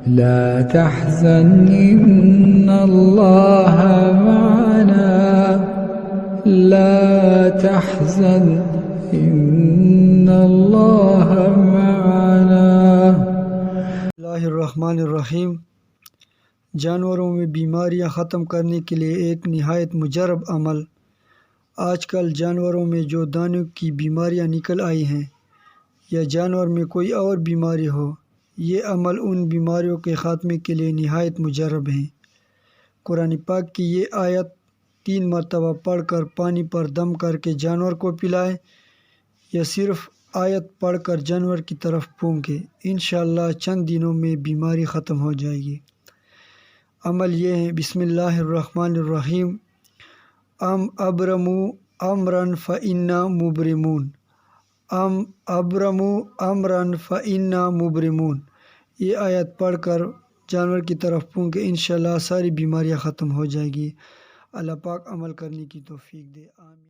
لا تحزن إن الله معنا لا تحزن إن الله معنا۔ اللہ الرحمن الرحیم۔ جانوروں میں بیماریاں ختم کرنے کے لیے ایک نہایت مجرب عمل۔ آج کل جانوروں میں جو دانوں کی بیماریاں نکل آئی ہیں یا جانور میں کوئی اور بیماری ہو، یہ عمل ان بیماریوں کے خاتمے کے لیے نہایت مجرب ہیں۔ قرآن پاک کی یہ آیت 3 مرتبہ پڑھ کر پانی پر دم کر کے جانور کو پلائے یا صرف آیت پڑھ کر جانور کی طرف پھونکے، انشاءاللہ چند دنوں میں بیماری ختم ہو جائے گی۔ عمل یہ ہے، بسم اللہ الرحمن الرحیم۔ ام ابرموا امرا فإنا مبرمون۔ ام ابرموا امرا فإنا مبرمون۔ یہ آیت پڑھ کر جانور کی طرف پھونکے، انشاءاللہ ساری بیماریاں ختم ہو جائے گی۔ اللہ پاک عمل کرنے کی توفیق دے، آمین۔